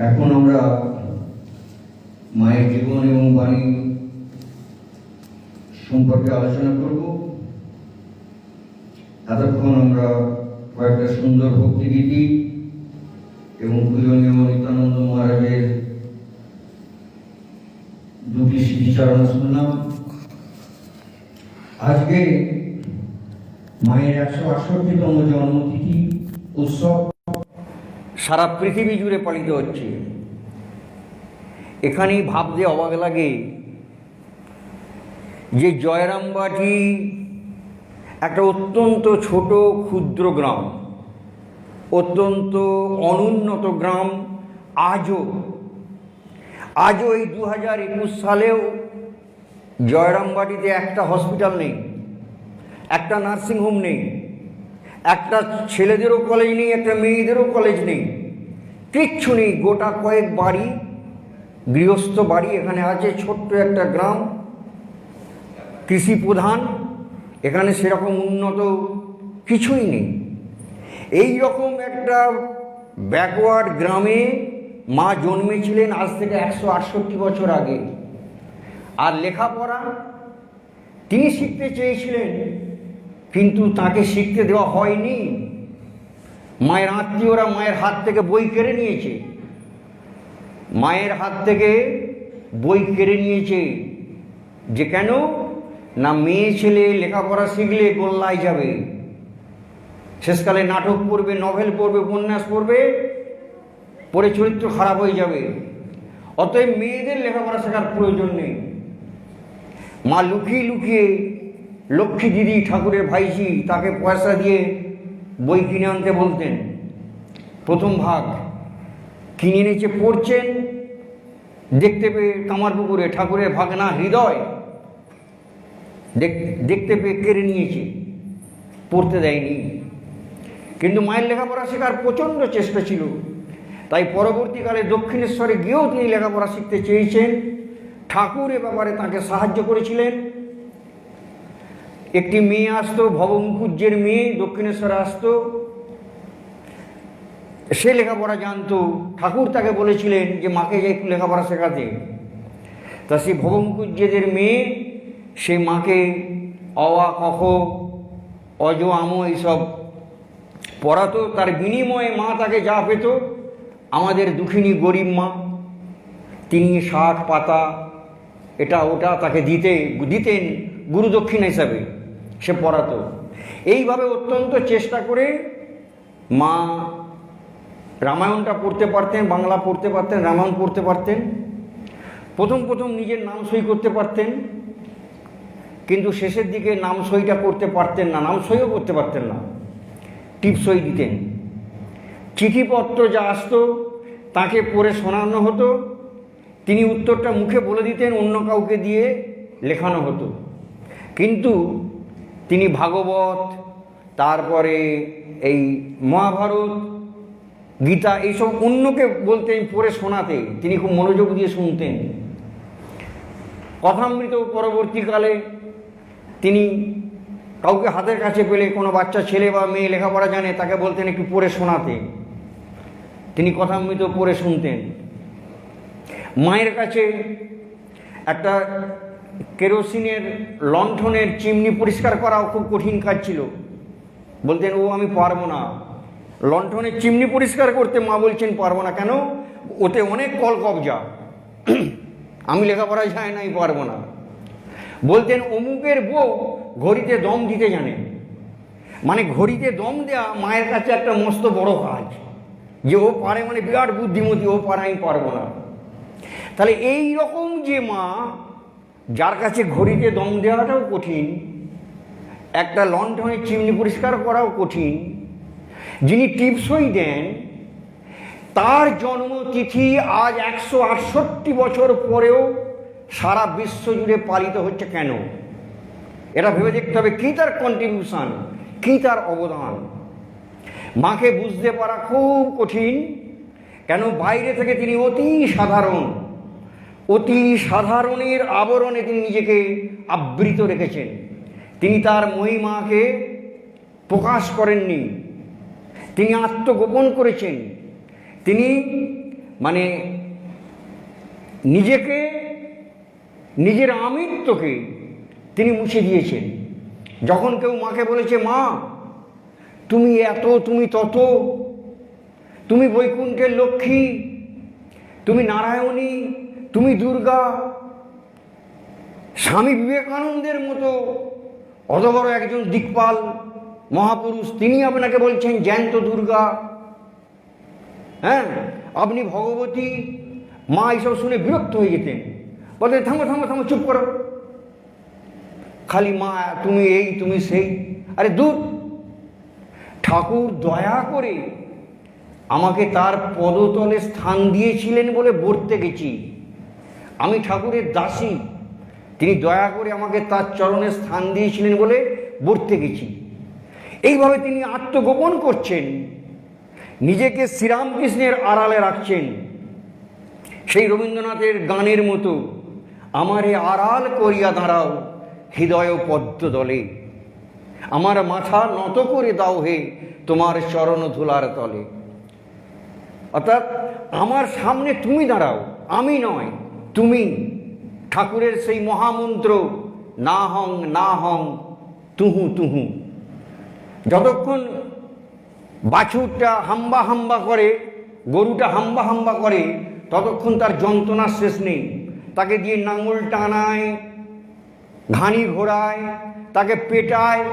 এখন আমরা মায়ের জীবন এবং বাণী সম্পর্কে আলোচনা করব। এতক্ষণ আমরা কয়েকটা সুন্দর ভক্তিগীতি এবং পূজনীয় নিত্যানন্দ মহারাজের দুটি স্মৃতিচারণ শুনলাম। আজকে মায়ের 168তম জন্মতিথি উৎসব সারা পৃথিবী জুড়ে পালিত হচ্ছে। এখানেই ভাবতে অবাক লাগে যে জয়রামবাটি একটা অত্যন্ত ছোট ক্ষুদ্র গ্রাম, অত্যন্ত অনুন্নত গ্রাম। আজও এই 2021 সালেও জয়রামবাটিতে একটা হসপিটাল নেই, একটা নার্সিংহোম নেই, একটা ছেলেদেরও কলেজ নেই, একটা মেয়েদেরও কলেজ নেই, কিচ্ছু নেই। গোটা কয়েক বাড়ি, গৃহস্থ বাড়ি এখানে আছে। ছোট্ট একটা গ্রাম, কৃষি প্রধান। এখানে সেরকম উন্নত কিছুই নেই। এই রকম একটা ব্যাকওয়ার্ড গ্রামে মা জন্মেছিলেন আজ থেকে 168 বছর আগে। আর লেখাপড়া তিনি শিখতে চেয়েছিলেন, কিন্তু তাকে শিখতে দেওয়া হয়নি। মায়ের আত্মীয়রা মায়ের হাত থেকে বই কেড়ে নিয়েছে, মায়ের হাত থেকে বই কেড়ে নিয়েছে। যে কেন না, মেয়ে ছেলে লেখাপড়া শিখলে গোল্লায় যাবে, শেষকালে নাটক পড়বে, নভেল পড়বে, উপন্যাস পড়বে, পড়ে চরিত্র খারাপ হয়ে যাবে। অতএব মেয়েদের লেখাপড়া শেখার প্রয়োজন নেই। মা লুকিয়ে লুকিয়ে লক্ষ্মী দিদি, ঠাকুরের ভাইঝি, তাকে পয়সা দিয়ে বই কিনে আনতে বলতেন। প্রথম ভাগ কিনে এনেছে, পড়ছেন। দেখতে পেয়ে কামারপুকুরে ঠাকুরের ভাগনা হৃদয় দেখতে পেয়ে কেড়ে নিয়েছে, পড়তে দেয়নি। কিন্তু মায়ের লেখাপড়া শেখার প্রচণ্ড চেষ্টা ছিল। তাই পরবর্তীকালে দক্ষিণেশ্বরে গিয়েও তিনি লেখাপড়া শিখতে চেয়েছেন। ঠাকুর এ ব্যাপারে তাকে সাহায্য করেছিলেন। একটি মেয়ে আসতো, ভবমুকুজ্জের মেয়ে, দক্ষিণেশ্বরে আসতো। সে লেখাপড়া জানতো। ঠাকুর তাকে বলেছিলেন যে মাকে যে একটু লেখাপড়া শেখাতে। তা সেই ভবমুকুজ্জেদের মেয়ে সে মাকে অ আ ক খ অজ আম এইসব পড়াতো। তার বিনিময়ে মা তাকে যা পেত, আমাদের দুঃখিনী গরিব মা, তিনি শাক পাতা এটা ওটা তাকে দিতেন গুরুদক্ষিণা হিসাবে। সে পড়াতো। এইভাবে অত্যন্ত চেষ্টা করে মা রামায়ণটা পড়তে পারতেন, বাংলা পড়তে পারতেন, রামায়ণ পড়তে পারতেন। প্রথম নিজের নাম সই করতে পারতেন, কিন্তু শেষের দিকে নাম সইটা করতে পারতেন না, নাম সইও করতে পারতেন না, টিপ সই দিতেন। চিঠিপত্র যা আসতো তাকে পড়ে শোনানো হতো, তিনি উত্তরটা মুখে বলে দিতেন, অন্য কাউকে দিয়ে লেখানো হতো। কিন্তু তিনি ভাগবত, তারপরে এই মহাভারত, গীতা, এইসব অন্যকে বলতেন, পড়ে শোনাতে তিনি খুব মনোযোগ দিয়ে শুনতেন। কথামৃত পরবর্তীকালে তিনি কাউকে হাতের কাছে পেলে, কোনো বাচ্চা ছেলে বা মেয়ে লেখাপড়া জানে, তাকে বলতেন একটু পড়ে শোনাতে। তিনি কথামৃত পড়ে শুনতেন। মায়ের কাছে একটা কেরোসিনের লণ্ঠনের চিমনি পরিষ্কার করাও খুব কঠিন কাজ ছিল। বলতেন, ও আমি পারবো না। লণ্ঠনের চিমনি পরিষ্কার করতে মা বলছেন পারবো না। কেন? ওতে অনেক কলকবজা, আমি লেখাপড়ায় যাই নাই, পারবো না। বলতেন, অমুকের বউ ঘড়িতে দম দিতে জানে। মানে ঘড়িতে দম দেওয়া মায়ের কাছে একটা মস্ত বড় কাজ, যে ও পারে, মানে বিরাট বুদ্ধিমতী, ও পারে, আমি পারবো না। তাহলে এই রকম যে মা, যার কাছে ঘড়িতে দম দেওয়াটাও কঠিন, একটা লণ্ঠনের চিমনি পরিষ্কার করাও কঠিন, যিনি টিপসই দেন, তার জন্মতিথি আজ 168 বছর পরেও সারা বিশ্ব জুড়ে পালিত হচ্ছে। কেন? এটা ভেবে দেখতে হবে, কী তার কন্ট্রিবিউশন, কী তার অবদান। মাকে বুঝতে পারা খুব কঠিন। কেন? বাইরে থেকে তিনি অতি সাধারণ, অতি সাধারণের আবরণে তিনি নিজেকে আবৃত রেখেছেন। তিনি তার মহিমাকে প্রকাশ করেননি, তিনি আত্মগোপন করেছেন। তিনি মানে নিজেকে, নিজের আমিত্বকে তিনি মুছে দিয়েছেন। যখন কেউ মাকে বলেছে, মা তুমি এত, তুমি তত, তুমি বৈকুণ্ঠের লক্ষ্মী, তুমি নারায়ণী, তুমি দুর্গা, স্বামী বিবেকানন্দের মতো অত বড় একজন দিকপাল মহাপুরুষ, তিনি আপনাকে বলছেন জ্যান্ত দুর্গা, হ্যাঁ আপনি ভগবতী। মা এইসব শুনে বিরক্ত হয়ে যেতেন, বলতেন থামো থামো থামো, চুপ করো, খালি মা তুমি এই তুমি সেই। আরে দূর, ঠাকুর দয়া করে আমাকে তার পদতলে স্থান দিয়েছিলেন বলে বর্তে গেছি। আমি ঠাকুরের দাসী, তিনি দয়া করে আমাকে তার চরণে স্থান দিয়েছিলেন বলে বর্তে গেছি। এইভাবে তিনি আত্মগোপন করছেন, নিজেকে শ্রীরামকৃষ্ণের আড়ালে রাখছেন। সেই রবীন্দ্রনাথের গানের মতো, আমারে আড়াল করিয়া দাঁড়াও হৃদয় পদ্ম দলে, আমার মাথা নত করে দাও হে তোমার চরণ ধুলার তলে। অর্থাৎ আমার সামনে তুমি দাঁড়াও, আমি নয় তুমি। ঠাকুরের সেই মহামন্ত্র, না হং না হং তুহু তুহু। যতক্ষণ বাছুরটা হাম্বা হাম্বা করে, গরুটা হাম্বা হাম্বা করে, ততক্ষণ তার যন্ত্রণার শেষ নেই। তাকে দিয়ে নাঙল টানায়, ঘানি ঘোরায়, তাকে পেটায়,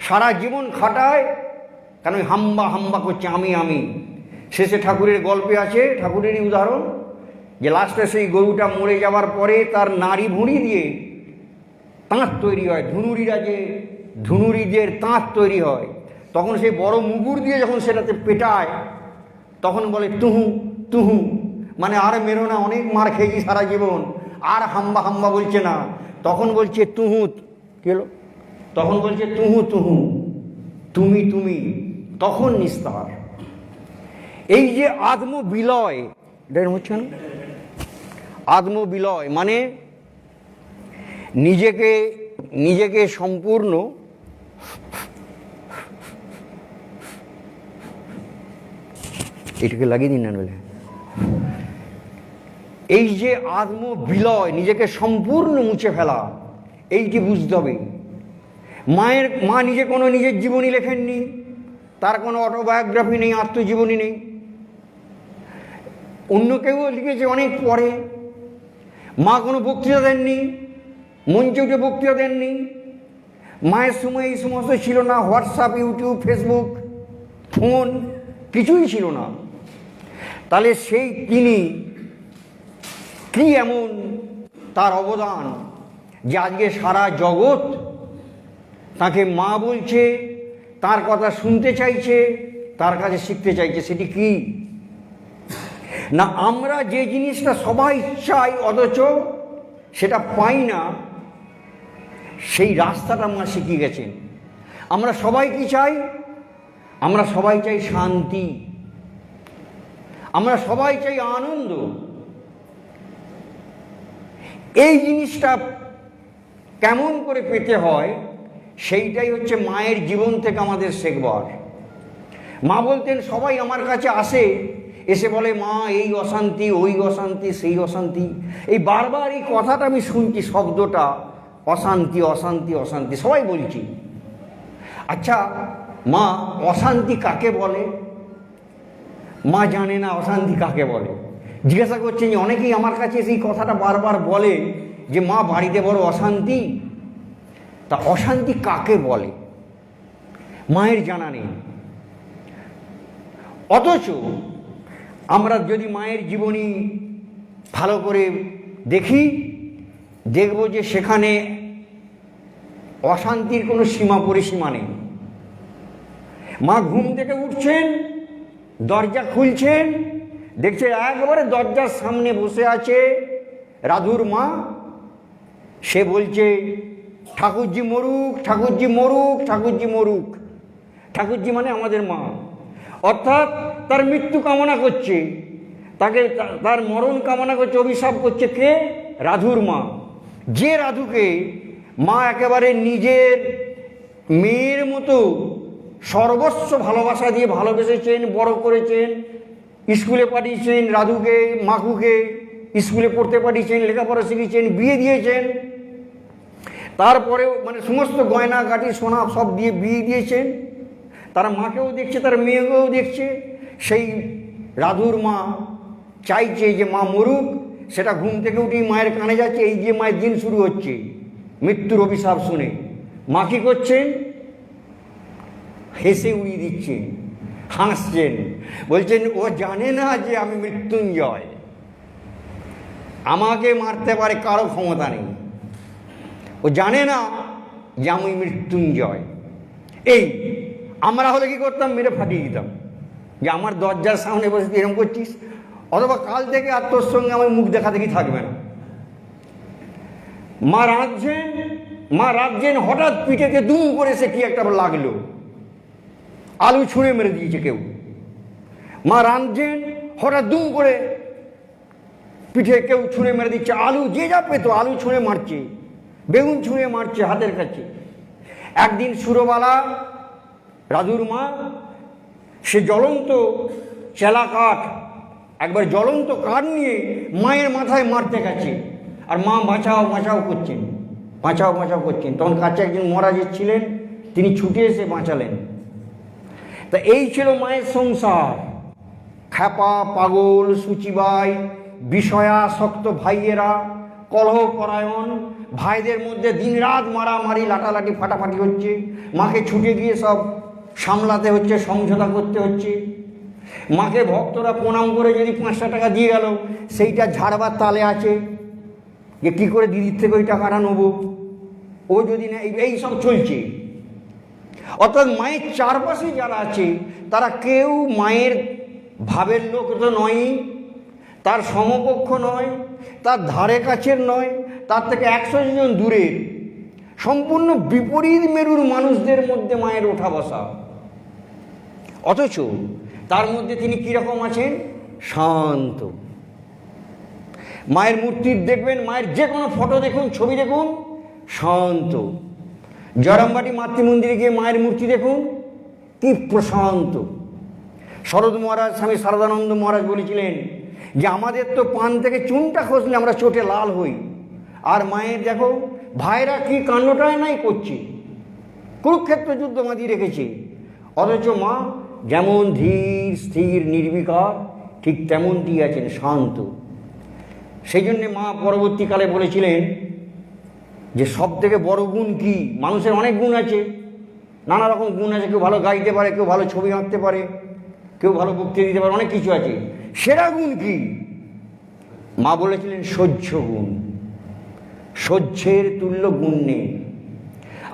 সারা জীবন খাটায়, কেন হাম্বা হাম্বা করছে আমি আমি। শেষে ঠাকুরের গল্পে আছে, ঠাকুরেরই উদাহরণ, যে লাস্টে সেই গরুটা মরে যাওয়ার পরে তার নাড়ি ভুঁড়ি দিয়ে তাঁত তৈরি হয়। ধুনুরিরা যে ধুনুরিদের তাঁত তৈরি হয়, তখন সেই বড় মুগুর দিয়ে যখন সেটাতে পেটায়, তখন বলে তুহু তুহু, মানে আর মেরো না, অনেক মার খেয়েছি সারা জীবন, আর হাম্বা হাম্বা বলছে না, তখন বলছে তুহু। কেন? তখন বলছে তুহু তুহু, তুমি তুমি, তখন নিস্তার। এই যে আত্মবিলয়, এটা হচ্ছে না আত্মবিলয়, মানে নিজেকে নিজেকে সম্পূর্ণ এটাকে লাগিয়ে দিন না, বলে এই যে আত্মবিলয়, নিজেকে সম্পূর্ণ মুছে ফেলা, এইটি বুঝতে হবে। মা নিজে কোনো নিজের জীবনী লেখেননি, তার কোনো অটোবায়োগ্রাফি নেই, আত্মজীবনী নেই। অন্য কেউ লিখেছে অনেক পরে। মা কোনো বক্তৃতা দেননি, মঞ্চে উঠে বক্তৃতা দেননি। মায়ের সময় এই সমস্ত ছিল না, হোয়াটসঅ্যাপ, ইউটিউব, ফেসবুক, ফোন কিছুই ছিল না। তাহলে সেই তিনি কি এমন তার অবদান যে আজকে সারা জগৎ তাকে মা বলছে, তার কথা শুনতে চাইছে, তার কাছে শিখতে চাইছে। সেটি কি না, আমরা যে জিনিসটা সবাই চাই অথচ সেটা পাই না, সেই রাস্তাটা মা শিখিয়ে গেছেন। আমরা সবাই কি চাই? আমরা সবাই চাই শান্তি, আমরা সবাই চাই আনন্দ। এই জিনিসটা কেমন করে পেতে হয়, সেইটাই হচ্ছে মায়ের জীবন থেকে আমাদের শেখবার। মা বলতেন, সবাই আমার কাছে আসে, এসে বলে মা এই অশান্তি, ওই অশান্তি, সেই অশান্তি। এই বারবার এই কথাটা আমি শুনছি, শব্দটা অশান্তি অশান্তি অশান্তি, সবাই বলছি। আচ্ছা মা, অশান্তি কাকে বলে? মা জানে না অশান্তি কাকে বলে। জিজ্ঞাসা করছেন যে অনেকেই আমার কাছে সেই কথাটা বারবার বলে যে মা বাড়িতে বড় অশান্তি। তা অশান্তি কাকে বলে মায়ের জানা নেই। অথচ আমরা যদি মায়ের জীবনী ভালো করে দেখি, দেখব যে সেখানে অশান্তির কোনো সীমা পরিসীমা নেই। মা ঘুম থেকে উঠছেন, দরজা খুলছেন, দেখছে একবারে দরজার সামনে বসে আছে রাধুর মা। সে বলছে ঠাকুরজি মরুক, ঠাকুরজি মরুক, ঠাকুরজি মরুক। ঠাকুরজি মানে আমাদের মা, অর্থাৎ তার মৃত্যু কামনা করছে, তাকে তার মরণ কামনা করছে, অভিশাপ করছে। কে? রাধুর মা। যে রাধুকে মা একেবারে নিজের মেয়ের মতো সর্বস্ব ভালোবাসা দিয়ে ভালোবেসেছেন, বড় করেছেন, স্কুলে পাঠিয়েছেন রাধুকে, মাকুকে স্কুলে পড়তে পাঠিয়েছেন, লেখাপড়া শিখিয়েছেন, বিয়ে দিয়েছেন। তারপরেও মানে সমস্ত গয়না গাটি সোনা সব দিয়ে বিয়ে দিয়েছেন। তার মাকেও দেখছে, তার মেয়েকেও দেখছে। সেই রাধুর মা চাইছে যে মা মরুক, সেটা ঘুম থেকে উঠেই মায়ের কানে যাচ্ছে। এই যে মায়ের দিন শুরু হচ্ছে মৃত্যুর অভিশাপ শুনে। মা কী করছেন? হেসে উড়িয়ে দিচ্ছেন, হাসছেন, বলছেন ও জানে না যে আমি মৃত্যুঞ্জয়, আমাকে মারতে পারে কারো ক্ষমতা নেই। ও জানে না যে আমি মৃত্যুঞ্জয়। এই আমরা হলে কি করতাম? মেরে ফাটিয়ে দিতাম যে আমার দরজার সামনে বসে তুই এরকম করছিস, অথবা কাল থেকে আর তোর সঙ্গে আমার মুখ দেখা দেখি থাকবে না। মা রাঁধছেন, হঠাৎ পিঠেতে দুম করে সে কি একটা লাগলো, আলু ছুঁড়ে মেরে দিয়েছে কেউ। মা রাঁধছেন, হঠাৎ দুম করে পিঠে কেউ ছুঁড়ে মেরে দিচ্ছে, আলু যে যা পেতো আলু ছুঁড়ে মারছে, বেগুন ছুঁড়ে মারছে হাতের কাছে। একদিন সুরবালা রাধুর মা সে জ্বলন্ত চেলা কাঠ, একবার জ্বলন্ত কাঠ নিয়ে মায়ের মাথায় মারতে গেছে। আর মা বাঁচাও বাঁচাও করছেন, বাঁচাও বাঁচাও করছেন। তখন কাছে একজন মহারাজ ছিলেন, তিনি ছুটে এসে বাঁচালেন। তা এই ছিল মায়ের সংসার। খ্যাপা, পাগল, সুচিবাই, বিষয়াসক্ত ভাইয়েরা, কলহপরায়ণ ভাইদের মধ্যে দিনরাত মারামারি, লাটালাটি, ফাটাফাটি হচ্ছে। মাকে ছুটে গিয়ে সব সামলাতে হচ্ছে, সমঝোতা করতে হচ্ছে। মাকে ভক্তরা প্রণাম করে যদি 5টা টাকা দিয়ে গেল, সেইটা ঝাড়বার তালে আছে যে কী করে দিদির থেকে ওই টাকাটা নেবো, ও যদি না, এই সব চলছে। অর্থাৎ মায়ের চারপাশে যারা আছে তারা কেউ মায়ের ভাবের লোক তো নয়, তার সমকক্ষ নয়, তার ধারে কাছের নয়, তার থেকে 100 জন দূরের, সম্পূর্ণ বিপরীত মেরুর মানুষদের মধ্যে মায়ের ওঠা বসা। অথচ তার মধ্যে তিনি কীরকম আছেন? শান্ত। মায়ের মূর্তির দেখবেন, মায়ের যে কোনো ফটো দেখুন, ছবি দেখুন, শান্ত। জয়রামবাটি মাতৃমন্দিরে গিয়ে মায়ের মূর্তি দেখুন, কি প্রশান্ত। শরৎ মহারাজ, স্বামী শারদানন্দ মহারাজ বলেছিলেন যে আমাদের তো পান থেকে চুনটা খসলে আমরা চোটে লাল হই, আর মায়ের দেখো ভাইরা কি কাণ্ডটাই নাই করছে, কুরুক্ষেত্র যুদ্ধ বাঁধিয়ে রেখেছে। অথচ মা যেমন ধীর স্থির নির্বিকার, ঠিক তেমনটি আছেন, শান্ত। সেই জন্যে মা পরবর্তীকালে বলেছিলেন যে সব থেকে বড় গুণ কি? মানুষের অনেক গুণ আছে, নানা রকম গুণ আছে। কেউ ভালো গাইতে পারে, কেউ ভালো ছবি আঁকতে পারে, কেউ ভালো বক্তৃতা দিতে পারে, অনেক কিছু আছে। সেরা গুণ কি? মা বলেছিলেন সহ্য গুণ। সহ্যের তুল্য গুণ নেই।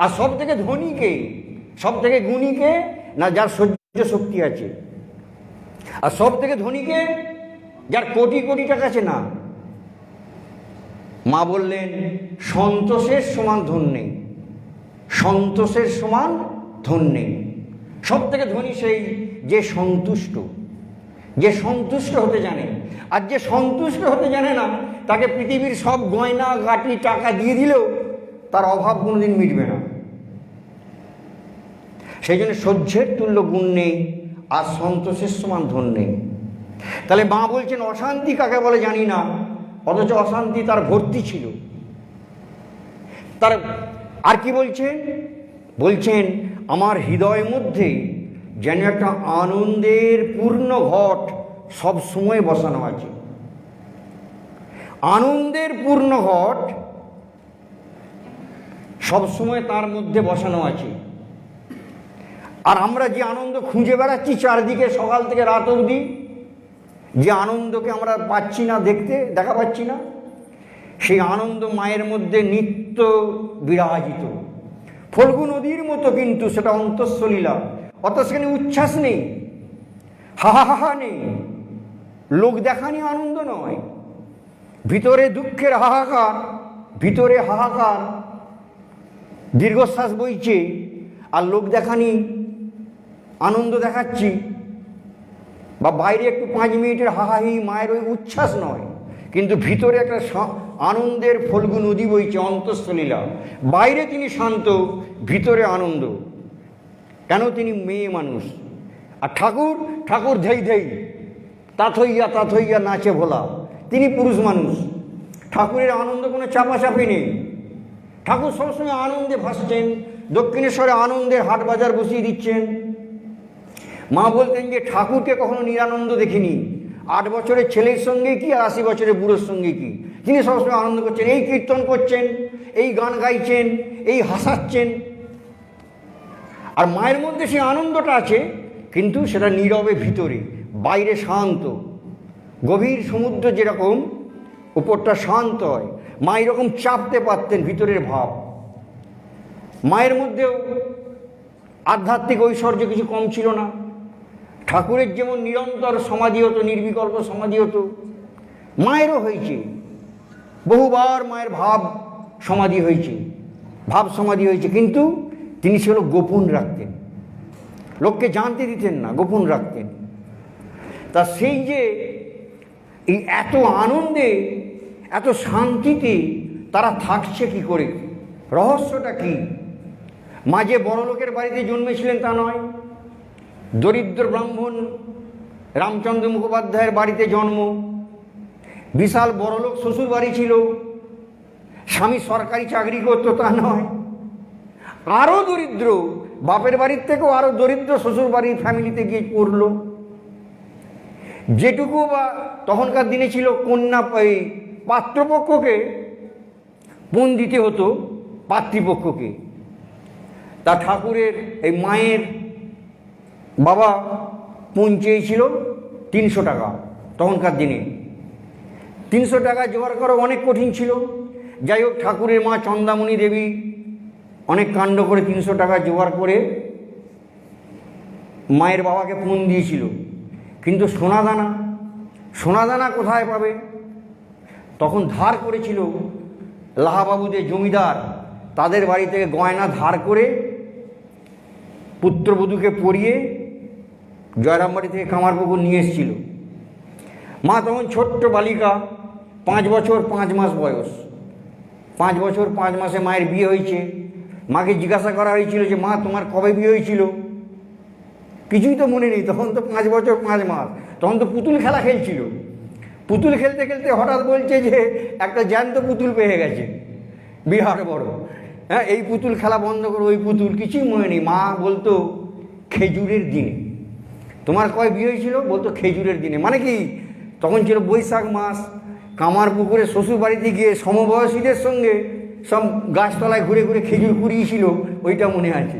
আর সব থেকে ধনীকে, সব থেকে গুণীকে না যার সহ্য শক্তি আছে। আর সব থেকে ধনীকে যার কোটি কোটি টাকা আছে না। মা বললেন সন্তোষের সমান ধন নেই, সন্তোষের সমান ধন নেই। সব থেকে ধনী সেই যে সন্তুষ্ট, যে সন্তুষ্ট হতে জানে। আর যে সন্তুষ্ট হতে জানে না, তাকে পৃথিবীর সব গয়না গাটি টাকা দিয়ে দিলেও তার অভাব কোনোদিন মিটবে না। সেই জন্য সহ্যের তুল্য গুণ নেই, আর সন্তোষের সমান ধন নেই। তাহলে মা বলছেন অশান্তি কাকে বলে জানি না, অথচ অশান্তি তার ভর্তি ছিল। তার আর কি বলছেন? বলছেন আমার হৃদয়ের মধ্যে যেন একটা আনন্দের পূর্ণ ঘট সব সময় বসানো আছে। আনন্দের পূর্ণ ঘট সব সময় তার মধ্যে বসানো আছে। আর আমরা যে আনন্দ খুঁজে বেড়াচ্ছি চারদিকে সকাল থেকে রাত অবধি, যে আনন্দকে আমরা পাচ্ছি না, দেখা পাচ্ছি না, সেই আনন্দ মায়ের মধ্যে নিত্য বিরাজিত। ফল্গু নদীর মতো, কিন্তু সেটা অন্তঃসলীলা। অর্থাৎ সেখানে উচ্ছ্বাস নেই, হাহা নেই, লোক দেখানি আনন্দ নয়। ভিতরে দুঃখের হাহাকার, ভিতরে হাহাকার, দীর্ঘশ্বাস বইছে, আর লোক দেখানি আনন্দ দেখাচ্ছি, বা বাইরে একটু 5 মিনিটের হাহাহি, মায়ের ওই উচ্ছ্বাস নয়, কিন্তু ভিতরে একটা আনন্দের ফল্গু নদী বইছে, অন্তঃসলীলা। বাইরে তিনি শান্ত, ভিতরে আনন্দ। কেন? তিনি মেয়ে মানুষ। আর ঠাকুর ধেই ধেই, তাথইয়া নাচে ভোলা। তিনি পুরুষ মানুষ, ঠাকুরের আনন্দ কোনো চাপাচাপি নেই। ঠাকুর সবসময় আনন্দে ভাসছেন, দক্ষিণেশ্বরে আনন্দের হাট বাজার বসিয়ে দিচ্ছেন। মা বলতেন যে ঠাকুরকে কখনো নিরানন্দ দেখিনি, 8 বছরের ছেলের সঙ্গে কি আর 80 বছরের বুড়োর সঙ্গে কি, তিনি সবসময় আনন্দ করছেন। এই কীর্তন করছেন, এই গান গাইছেন, এই হাসাচ্ছেন। আর মায়ের মধ্যে সেই আনন্দটা আছে, কিন্তু সেটা নীরবে ভিতরে, বাইরে শান্ত। গভীর সমুদ্র যেরকম উপরটা শান্ত হয়, মা এরকম চাপতে পারতেন ভিতরের ভাব। মায়ের মধ্যেও আধ্যাত্মিক ঐশ্বর্য কিছু কম ছিল না। ঠাকুরের যেমন নিরন্তর সমাধি হতো, নির্বিকল্প সমাধি হতো, মায়েরও হয়েছে বহুবার। মায়ের ভাব সমাধি হয়েছে, ভাব সমাধি হয়েছে, কিন্তু তিনি সেগুলো গোপন রাখতেন, লোককে জানতে দিতেন না, গোপন রাখতেন। তা সেই যে এই এত আনন্দে, এত শান্তিতে তারা থাকছে কি করে, রহস্যটা কি? মা যে বড় লোকের বাড়িতে জন্মেছিলেন তা নয়, দরিদ্র ব্রাহ্মণ রামচন্দ্র মুখোপাধ্যায়ের বাড়িতে জন্ম। বিশাল বড়লোক শ্বশুর বাড়ি ছিল, স্বামী সরকারি চাকরি করতো তা নয়, আরও দরিদ্র, বাপের বাড়ির থেকেও আরও দরিদ্র শ্বশুর বাড়ির ফ্যামিলিতে গিয়ে পড়ল। যেটুকু বা তখনকার দিনে ছিল, কন্যা পাত্রপক্ষকে পণ দিতে হতো পাত্রীপক্ষকে। তা ঠাকুরের এই মায়ের বাবা পণ চেয়েছিল 300 টাকা। তখনকার দিনে 300 টাকা জোগাড় করা অনেক কঠিন ছিল। যাই হোক, ঠাকুরের মা চন্দামণি দেবী অনেক কাণ্ড করে 300 টাকা জোগাড় করে মায়ের বাবাকে পণ দিয়েছিল। কিন্তু সোনাদানা কোথায় পাবে? তখন ধার করেছিল লাহাবাবুদের জমিদার, তাদের বাড়ি থেকে গয়না ধার করে পুত্রবধূকে পরিয়ে জয়রামবাড়ি থেকে কামারপুকুর নিয়ে এসেছিল। মা তখন ছোট্ট বালিকা, 5 বছর 5 মাস বয়স। 5 বছর 5 মাসে মায়ের বিয়ে হয়েছে। মাকে জিজ্ঞাসা করা হয়েছিল যে মা তোমার কবে বিয়ে হয়েছিল? কিছুই তো মনে নেই, তখন তো 5 বছর 5 মাস। তখন তো পুতুল খেলা খেলছিল। পুতুল খেলতে খেলতে হঠাৎ বলছে যে একটা জ্যান্ত পুতুল পেয়ে গেছে, বিরাট বড়। হ্যাঁ, এই পুতুল খেলা বন্ধ করো, ওই পুতুল, কিছুই মনে নেই। মা বলতো খেজুরের দিনে। তোমার কয় বিয়ে হয়েছিল? বলতো খেজুরের দিনে। মানে কি, তখন ছিল বৈশাখ মাস, কামারপুকুরে শ্বশুর বাড়িতে গিয়ে সমবয়সীদের সঙ্গে সব গাছতলায় ঘুরে ঘুরে খেজুর কুড়িয়েছিল, ওইটা মনে আছে।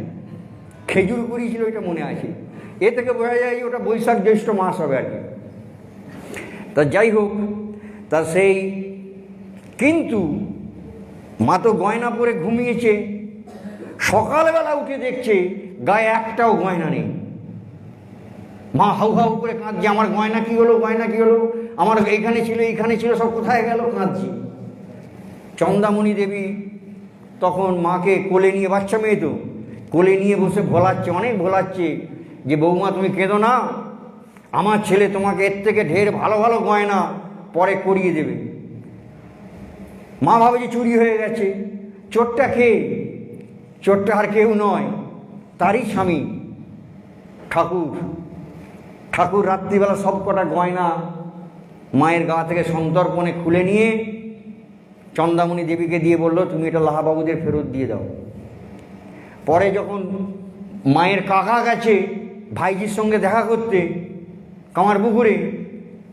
খেজুর কুড়িয়েছিল, ওইটা মনে আছে। এ থেকে বোঝা যায় ওটা বৈশাখ জ্যৈষ্ঠ মাস হবে আর কি। তা যাই হোক, তা সেই কিন্তু মা তো গয়না পরে ঘুমিয়েছে। সকালবেলা উঠে দেখছে গায়ে একটাও গয়না নেই। মা হাউ হাউ করে কাঁদছে, আমার গয়না কী হলো, গয়না কী হলো, আমার এইখানে ছিল, সব কোথায় গেল, কাঁদছি। চন্দামণি দেবী তখন মাকে কোলে নিয়ে, বাচ্চা মেয়ে তো, কোলে নিয়ে বসে ভোলাচ্ছে, অনেক ভোলাচ্ছে যে বৌমা তুমি কেঁদো না, আমার ছেলে তোমাকে এর থেকে ঢের ভালো ভালো গয়না পরে করিয়ে দেবে। মা ভাবে যে চুরি হয়ে গেছে। চোরটা কে? চোরটা আর কেউ নয়, তারই স্বামী ঠাকুর। ঠাকুর রাত্রিবেলা সব কটা গয়না মায়ের গা থেকে সন্তর্পণে খুলে নিয়ে চন্দামণি দেবীকে দিয়ে বলল, তুমি এটা লাহাবাবুদের ফেরত দিয়ে দাও। পরে যখন মায়ের কাকা গেছে ভাইজির সঙ্গে দেখা করতে কামারপুকুরে,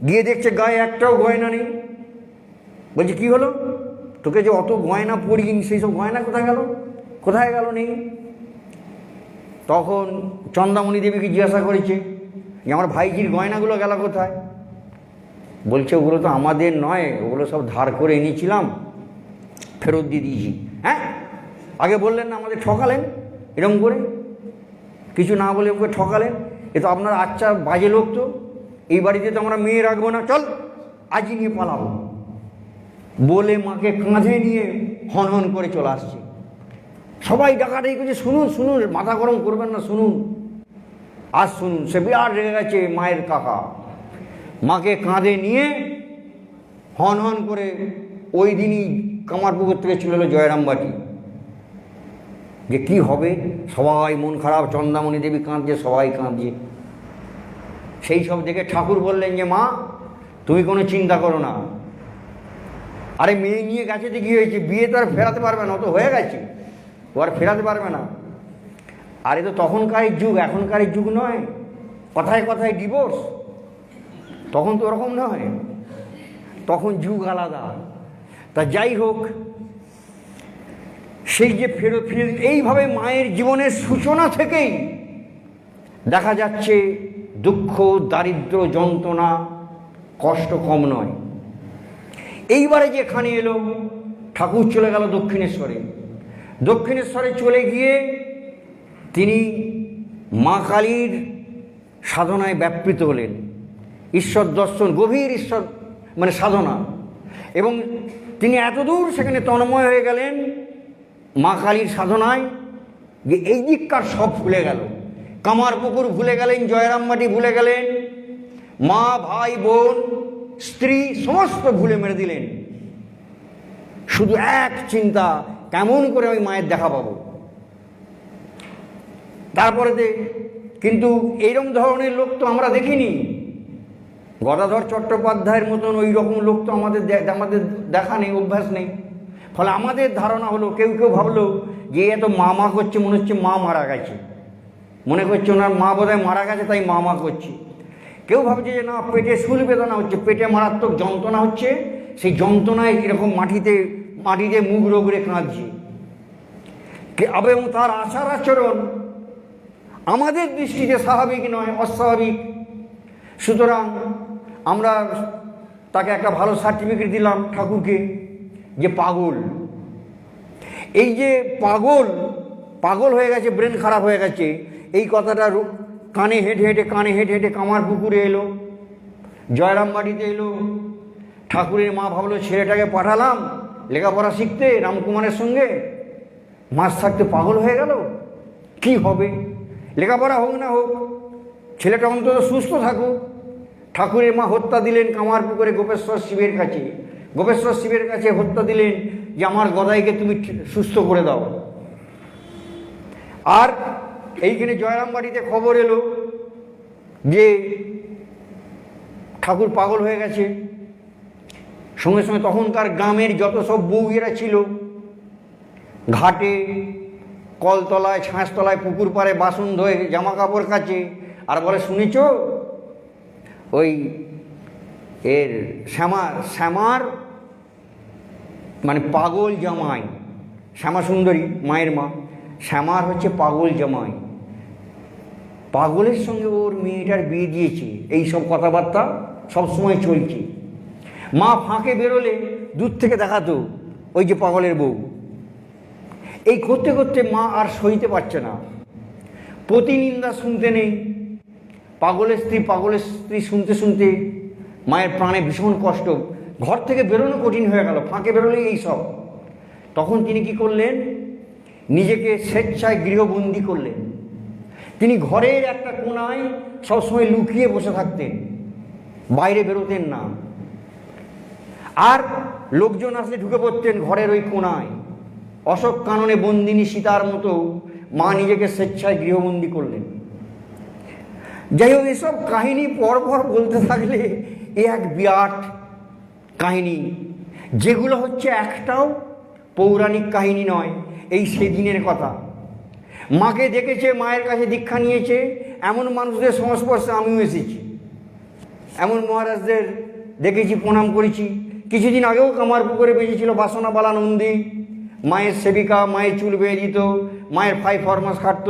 গিয়ে দেখছে গায়ে একটাও গয়না নেই। বলছে কি হলো, তোকে যে অত গয়না পরিনি, সেই সব গয়না কোথায় গেল নেই। তখন চন্দামণি দেবীকে জিজ্ঞাসা করেছে যে আমার ভাইজির গয়নাগুলো গেল কোথায়? বলছে ওগুলো তো আমাদের নয়, ওগুলো সব ধার করে এনেছিলাম, ফেরত দিয়ে দিয়েছি। হ্যাঁ, আগে বললেন না আমাদের ঠকালেন, এরকম করে কিছু না বলে ওকে ঠকালেন। এ তো আপনার আচ্ছা বাজে লোক, তো এই বাড়িতে তো আমরা মেয়ে রাখবো না, চল আজই নিয়ে পালাবো বলে মাকে কাঁধে নিয়ে হন করে চলে আসছে। সবাই ডাকাডাকি করছে, শুনুন, মাথা গরম করবেন না, শুনুন। সে বিরাট রেগে গেছে মায়ের কাকা। মাকে কাঁধে নিয়ে হন করে ওই দিনই কামারপুকুর থেকে চলে এলো জয়রামবাটি। যে কি হবে, সবাই মন খারাপ, চন্দামণি দেবী কাঁদছে, সবাই কাঁদছে। সেই সব দেখে ঠাকুর বললেন যে মা তুমি কোনো চিন্তা করো না, আরে মেয়ে নিয়ে গেছে তো কী হয়েছে, বিয়ে তো আর ফেরাতে পারবে না, ও তো হয়ে গেছে, ও আর ফেরাতে পারবে না। আরে তো তখনকার যুগ, এখনকার যুগ নয়, কথায় কথায় ডিভোর্স, তখন তো ওরকম নয়, তখন যুগ আলাদা। তা যাই হোক, সেই যে ফেরত এইভাবে মায়ের জীবনের সূচনা থেকেই দেখা যাচ্ছে দুঃখ, দারিদ্র্য, যন্ত্রণা, কষ্ট কম নয়। এইবারে যেখানে এলো, ঠাকুর চলে গেল দক্ষিণেশ্বরে। দক্ষিণেশ্বরে চলে গিয়ে তিনি মা কালীর সাধনায় ব্যাপৃত হলেন, ঈশ্বর দর্শন, গভীর ঈশ্বর মানে সাধনা, এবং তিনি এতদূর সেখানে তন্ময় হয়ে গেলেন মা কালীর সাধনায় যে এই দিককার সব ভুলে গেল। কামারপুকুর ভুলে গেলেন, জয়রামবাটি ভুলে গেলেন, মা, ভাই, বোন, স্ত্রী সমস্ত ভুলে মেরে দিলেন। শুধু এক চিন্তা, কেমন করে আমি মায়ের দেখা পাবো। তারপরেতে কিন্তু এইরকম ধরনের লোক তো আমরা দেখিনি। গদাধর চট্টোপাধ্যায়ের মতন ওই রকম লোক তো আমাদের দেখা নেই, অভ্যাস নেই। ফলে আমাদের ধারণা হলো, কেউ কেউ ভাবলো যে এত মা মা করছে, মনে হচ্ছে মা মারা গেছে, মনে করছে ওনার মা বোধহয় মারা গেছে তাই মা মা করছে। কেউ ভাবছে যে না, পেটে শুল বেদনা হচ্ছে, পেটে মারাত্মক যন্ত্রণা হচ্ছে, সেই যন্ত্রণায় এরকম মাটিতে মুখ রগড়ে কাঁদছে। এবং তার আচার আচরণ আমাদের দৃষ্টিতে স্বাভাবিক নয়, অস্বাভাবিক। সুতরাং আমরা তাকে একটা ভালো সার্টিফিকেট দিলাম ঠাকুরকে যে পাগল। এই যে পাগল হয়ে গেছে, ব্রেন খারাপ হয়ে গেছে, এই কথাটা কানে হেঁটে হেঁটে কামারপুকুরে এলো, জয়রামবাটিতে এলো। ঠাকুরের মা ভাবলো ছেলেটাকে পাঠালাম লেখাপড়া শিখতে রামকুমারের সঙ্গে, মাস থাকতে পাগল হয়ে গেল, কি হবে? লেখাপড়া হোক না হোক, ছেলেটা অন্তত সুস্থ থাকুক। ঠাকুরের মা হত্যা দিলেন কামারপুকুরে গোপেশ্বর শিবের কাছে। গোপেশ্বর শিবের কাছে হত্যা দিলেন যে আমার গদাইকে তুমি সুস্থ করে দাও। আর এইখানে জয়রামবাটিতে খবর এলো যে ঠাকুর পাগল হয়ে গেছে। সঙ্গে সঙ্গে তখনকার গ্রামের যত সব বউয়েরা ছিল, ঘাটে, কলতলায়, ছাঁচতলায়, পুকুর পাড়ে বাসন ধোয়ে, জামা কাপড় কাচে, আর বলে শুনেছ ওই এর শ্যামার মানে পাগল জামাই, শ্যামা সুন্দরী মায়ের মা, শ্যামার হচ্ছে পাগল জামাই, পাগলের সঙ্গে ওর মেয়েটার বিয়ে দিয়েছে। এই সব কথাবার্তা সবসময় চলছে। মা ফাঁকে বেরোলে দূর থেকে দেখাতো ওই যে পাগলের বউ। এই করতে করতে মা আর সইতে পারছে না, প্রতিনিন্দা শুনতে নেই, পাগলের স্ত্রী শুনতে শুনতে মায়ের প্রাণে ভীষণ কষ্ট, ঘর থেকে বেরোনো কঠিন হয়ে গেল, ফাঁকে বেরোলেই এই সব। তখন তিনি কি করলেন, নিজেকে স্বেচ্ছায় গৃহবন্দী করলেন। তিনি ঘরের একটা কোণায় সবসময় লুকিয়ে বসে থাকতেন, বাইরে বেরোতেন না। আর লোকজন আসলে ঢুকে পড়তেন ঘরের ওই কোণায়। অশোক কাননে বন্দিনী সীতার মতো মা নিজেকে স্বেচ্ছায় গৃহবন্দী করলেন। যাই হোক, এসব কাহিনী পরপর বলতে থাকলে এ এক বিরাট কাহিনী, যেগুলো হচ্ছে একটাও পৌরাণিক কাহিনী নয়, এই সেদিনের কথা। মাকে দেখেছে, মায়ের কাছে দীক্ষা নিয়েছে, এমন মানুষদের সংস্পর্শে আমিও এসেছি। এমন মহারাজদের দেখেছি, প্রণাম করেছি। কিছুদিন আগেও কামারপুকুরে বেঁচেছিল বাসনাবালা নন্দী, মায়ের সেবিকা, মায়ের চুল বেয়ে দিত, মায়ের ফাই ফরমাস খাটত,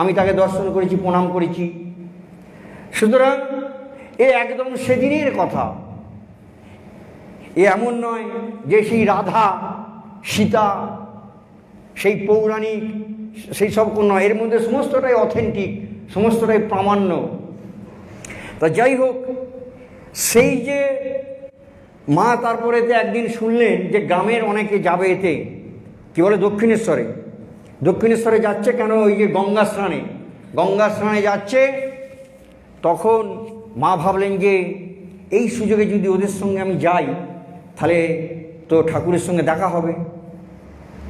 আমি তাকে দর্শন করেছি, প্রণাম করেছি। সুতরাং এ একদম সেদিনের কথা। এ এমন নয় যে সেই রাধা সীতা সেই পৌরাণিক সেই সব নয়, এর মধ্যে সমস্তটাই অথেন্টিক, সমস্তটাই প্রামাণ্য। তা যাই হোক, সেই যে মা তারপরেতে একদিন শুনলেন যে গ্রামের অনেকে যাবে এতে, কী বলে দক্ষিণেশ্বরে যাচ্ছে কেন, ওই যে গঙ্গা স্নানে যাচ্ছে। তখন মা ভাবলেন যে এই সুযোগে যদি ওদের সঙ্গে আমি যাই তাহলে তো ঠাকুরের সঙ্গে দেখা হবে।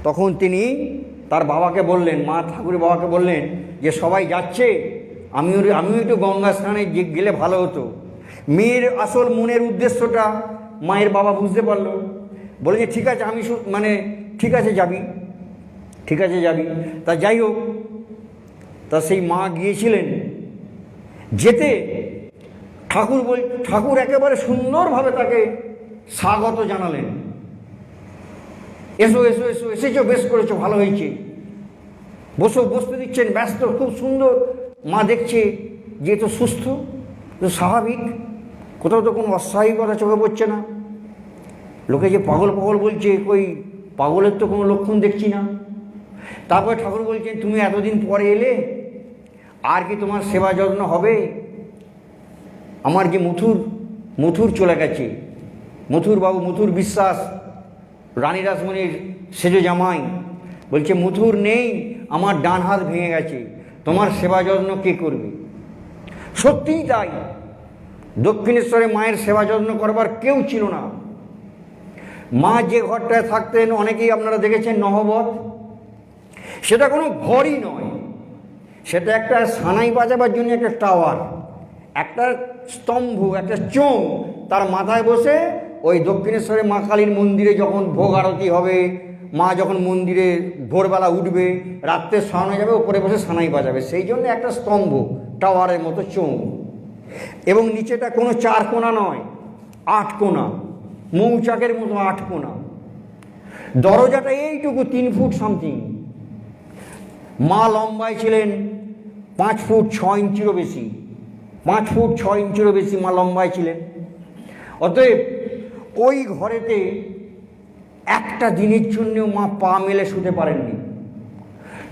তখন তিনি তার বাবাকে বললেন, মা ঠাকুরের বাবাকে বললেন যে সবাই যাচ্ছে, আমিও একটু গঙ্গা স্নানে গেলে ভালো হতো। মেয়ের আসল মনের উদ্দেশ্যটা মায়ের বাবা বুঝতে পারলো, বলে যে ঠিক আছে আমি ঠিক আছে যাবি, ঠিক আছে যাবি। তা যাই হোক, তা সেই মা গিয়েছিলেন, যেতে ঠাকুর একেবারে সুন্দরভাবে তাকে স্বাগত জানালেন। এসো এসো এসো, এসেছো, বেশ করেছো, ভালো হয়েছে, বসো, বসতে দিচ্ছেন, ব্যস্ত, খুব সুন্দর। মা দেখছে যে তো সুস্থ, তো স্বাভাবিক, কোথাও তো কোনো অস্বাভাবিকতা চোখে পড়ছে না। লোকে যে পাগল পাগল বলছে, কই পাগলের তো কোনো লক্ষণ দেখছি না। তারপরে ঠাকুর বলছেন, তুমি এতদিন পরে এলে, আর কি তোমার সেবা যত্ন হবে? আমার যে মথুর চলে গেছে, মথুর বিশ্বাস, রানী রাসমণির সেজ জামাই, বলছে মথুর নেই, আমার ডান হাত ভেঙে গেছে, তোমার সেবা যত্ন কে করবে? সত্যিই তাই, দক্ষিণেশ্বরে মায়ের সেবা যত্ন করবার কেউ ছিল না। মা যে ঘরটায় থাকতেন, অনেকেই আপনারা দেখেছেন নহবত, সেটা কোনো ঘরই নয়, সেটা একটা সানাই বাজাবার জন্য একটা টাওয়ার, একটা স্তম্ভ, একটা চোঙ। তার মাথায় বসে ওই দক্ষিণেশ্বরে মা কালীর মন্দিরে যখন ভোগ আরতি হবে, মা যখন মন্দিরে ভোরবেলা উঠবে, রাত্রে শয়নে যাবে, ওপরে বসে সানাই বাজাবে, সেই জন্য একটা স্তম্ভ, টাওয়ারের মতো চোঙ। এবং নিচেটা কোনো 4 কোণা নয়, 8 কোণা, মৌচাকের মতো 8 কোণা। দরজাটা এইটুকু, 3 ফুট সামথিং। মা লম্বায় ছিলেন 5 ফুট 6 ইঞ্চিরও বেশি, 5 ফুট 6 ইঞ্চিরও বেশি মা লম্বায় ছিলেন। অতএব ওই ঘরেতে একটা দিনের জন্যও মা পা মেলে শুতে পারেননি।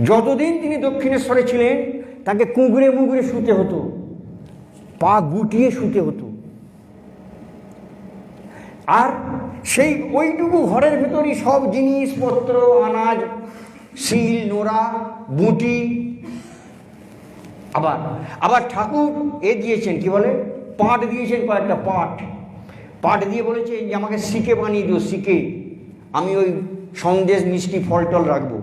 যতদিন তিনি দক্ষিণেশ্বরে ছিলেন, তাকে কুঁকড়ে মুগড়ে শুতে হতো, পা গুটিয়ে শুতে হতো। আর সেই ওইটুকু ঘরের ভেতরই সব জিনিসপত্র, আনাজ, শিল, নোড়া, বুটি। আবার ঠাকুর দিয়েছেন, কি বলে, পাট দিয়েছেন, কয়েকটা পাট দিয়ে বলেছে যে আমাকে শিকে বানিয়ে দিও, শিকে আমি ওই সন্দেশ, মিষ্টি, ফল টল রাখবো।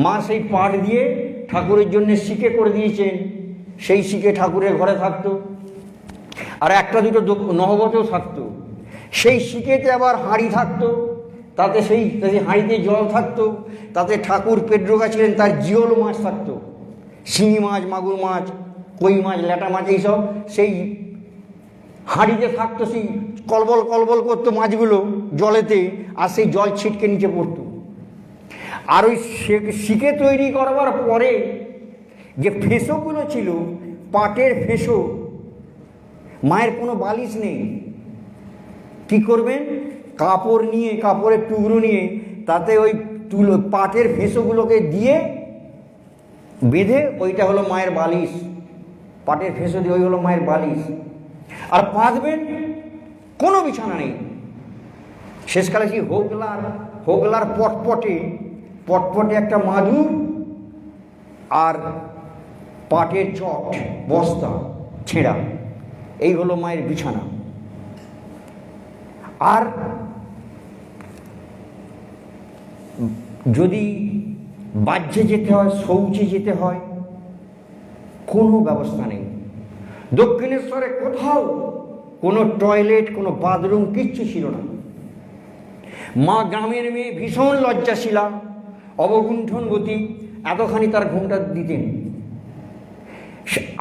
মা সেই পাট দিয়ে ঠাকুরের জন্য শিকে করে দিয়েছেন, সেই শিকে ঠাকুরের ঘরে থাকতো। আর একটা দুটো নহবতেও থাকতো। সেই শিকেতে আবার হাঁড়ি থাকতো, তাতে সেই হাঁড়িতে জল থাকতো, তাতে ঠাকুর পেট ঢোকাছিলেন, তার জিওল মাছ থাকতো, শিঙি মাছ, মাগুর মাছ, কই মাছ, ল্যাটা মাছ, এইসব সেই হাঁড়িতে থাকতো। সেই কলবল কলবল করতো মাছগুলো জলেতে, আর সেই জল ছিটকে নিচে পড়তো। আর ওই শিকে তৈরি করবার পরে যে ফেঁসোগুলো ছিল, পাটের ফেঁসো, মায়ের কোনো বালিশ নেই, কি করবেন? কাপড় নিয়ে, কাপড়ের টুকরো নিয়ে, তাতে ওই পাটের ফেঁসোগুলোকে দিয়ে বেঁধে, ওইটা হলো মায়ের বালিশ। পাটের ফেঁসো দিয়ে ওই হলো মায়ের বালিশ। আর পাতবেন, কোনো বিছানা নেই। শেষকালে সেই হোগলার পটপটে একটা মাদুর আর পাটের চট, বস্তা ছেঁড়া, এই হলো মায়ের বিছানা। আর যদি বাহ্যে যেতে হয়, শৌচে যেতে হয়, কোনো ব্যবস্থা নেই। দক্ষিণেশ্বরে কোথাও কোনো টয়লেট, কোনো বাথরুম, কিচ্ছু ছিল না। মা গ্রামের মেয়ে, ভীষণ লজ্জাশীলা, অবগুণ্ঠনবতী, এতখানি তার ঘুমটা দিতেন।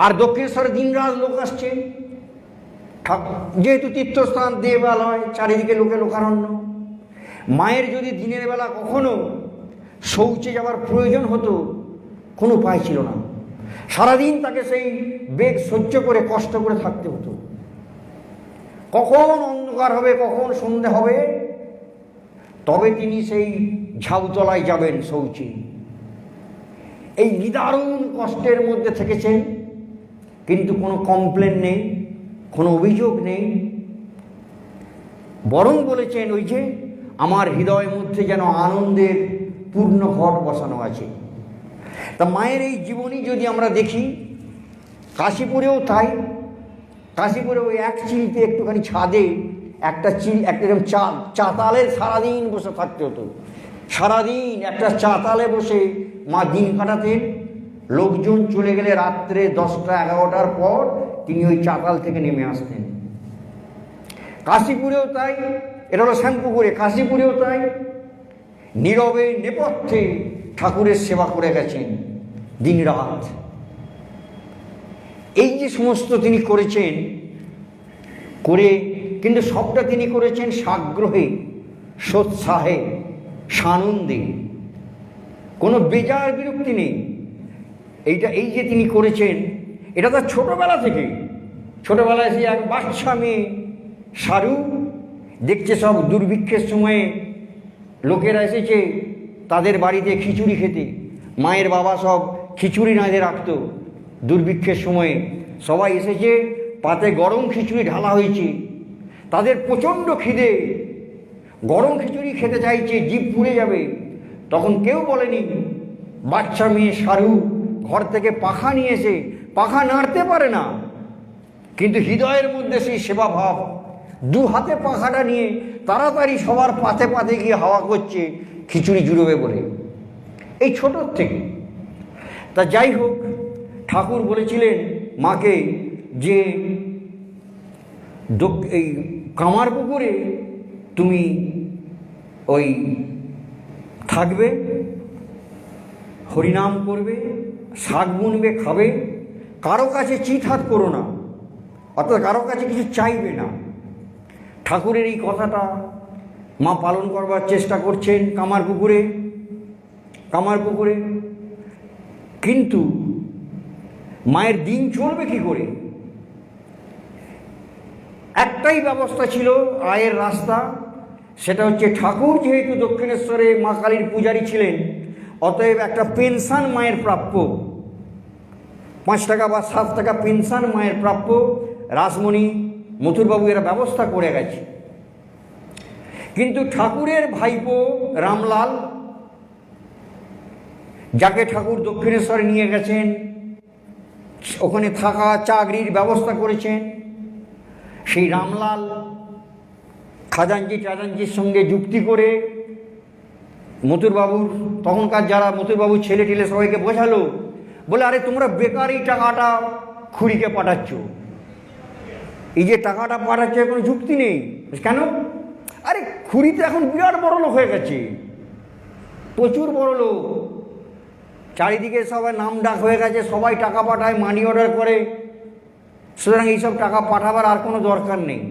আর দক্ষিণেশ্বরে দিনরাত লোক আসছে, যেহেতু তীর্থস্থান, দেবালয়, চারিদিকে লোকারণ্য। মায়ের যদি দিনের বেলা কখনো শৌচে যাওয়ার প্রয়োজন হতো, কোনো উপায় ছিল না। সারাদিন তাকে সেই বেগ সহ্য করে, কষ্ট করে থাকতে হতো। কখন অন্ধকার হবে, কখন সন্ধে হবে, তবে তিনি সেই ঝাউতলায় যাবেন শৌচে। এই নিদারুণ কষ্টের মধ্যে থেকেছেন, কিন্তু কোনো কমপ্লেন নেই, কোনো অভিযোগ নেই। বরং বলেছেন, ওই যে আমার হৃদয়ের মধ্যে যেন আনন্দের পূর্ণ ঘট বসানো আছে। তা মায়ের এই জীবনী যদি আমরা দেখি, কাশীপুরেও তাই। কাশীপুরে ওই এক চিলতে, একটুখানি ছাদে একটা এরকম চাতালে সারাদিন বসে থাকতে হতো। সারাদিন একটা চাতালে বসে মা দিন কাটাতেন। লোকজন চলে গেলে রাত্রে 10টা 11টার পর তিনি ওই চাতাল থেকে নেমে আসতেন। কাশীপুরেও তাই, এটা হলো শ্যামপুকুরে, কাশীপুরেও তাই। নীরবে নেপথ্যে ঠাকুরের সেবা করে গেছেন দিন রাত। এই যে সমস্ত তিনি করেছেন, করে কিন্তু সবটা তিনি করেছেন সাগ্রহে, সোৎসাহে, সানন্দে, কোনো বেজার বিরক্তি নেই। এই যে তিনি করেছেন, এটা তার ছোটবেলা থেকে। ছোটবেলায় সে এক বাচ্চা মেয়ে সারু দেখছে সব দুর্ভিক্ষের সময়ে লোকেরা এসেছে তাদের বাড়িতে খিচুড়ি খেতে, মায়ের বাবা সব খিচুড়ি রাঁধে রাখত। দুর্ভিক্ষের সময়ে সবাই এসেছে, পাতে গরম খিচুড়ি ঢালা হয়েছে, তাদের প্রচণ্ড খিদে, গরম খিচুড়ি খেতে চাইছে, জিভ পুড়ে যাবে। তখন কেউ বলেনি, বাচ্চা মেয়ে সারু ঘর থেকে পাখা নিয়ে এসে, পাখা নাড়তে পারে না কিন্তু হৃদয়ের মধ্যে সেই সেবা ভাব, দু হাতে পাখাটা নিয়ে তাড়াতাড়ি সবার পাতে পাতে গিয়ে হাওয়া করছে খিচুড়ি জুড়বে বলে, এই ছোটোর থেকে। তা যাই হোক, ঠাকুর বলেছিলেন মাকে যে এই কামারপুকুরে তুমি ওই থাকবে, হরিনাম করবে, শাক বুনবে, খাবে, কারো কাছে চিৎ হাত করো না, অর্থাৎ কারো কাছে কিছু চাইবে না। ঠাকুরের এই কথাটা মা পালন করবার চেষ্টা করছেন কামারপুকুরে। কিন্তু মায়ের দিন চলবে কি করে? একটাই ব্যবস্থা ছিল আয়ের রাস্তা, সেটা হচ্ছে ঠাকুর যেহেতু দক্ষিণেশ্বরে মা কালীর পূজারী ছিলেন, অতএব একটা পেনশন মায়ের প্রাপ্য, 5 টাকা বা 7 টাকা পেনশন মায়ের প্রাপ্য। রাসমণি, মথুরবাবু এরা ব্যবস্থা করে গেছে। কিন্তু ঠাকুরের ভাইপো রামলাল, যাকে ঠাকুর দক্ষিণেশ্বরে নিয়ে গেছেন, ওখানে থাকা চাকরির ব্যবস্থা করেছেন, সেই রামলাল খাজানজির সঙ্গে যুক্তি করে মথুরবাবুর, তখনকার যারা মথুরবাবুর ছেলে টেলে সবাইকে বোঝালো, বলে আরে তোমরা বেকার এই টাকাটা খুড়িকে পাঠাচ্ছ, এই যে টাকাটা পাঠাচ্ছে কোনো যুক্তি নেই। কেন? আরে খুড়ি তো এখন বিরাট বড় লোক হয়ে গেছে, প্রচুর বড় লোক, চারিদিকে সবাই নাম ডাক হয়ে গেছে, সবাই টাকা পাঠায়, মানি অর্ডার করে, সুতরাং এইসব টাকা পাঠাবার আর কোনো দরকার নেই।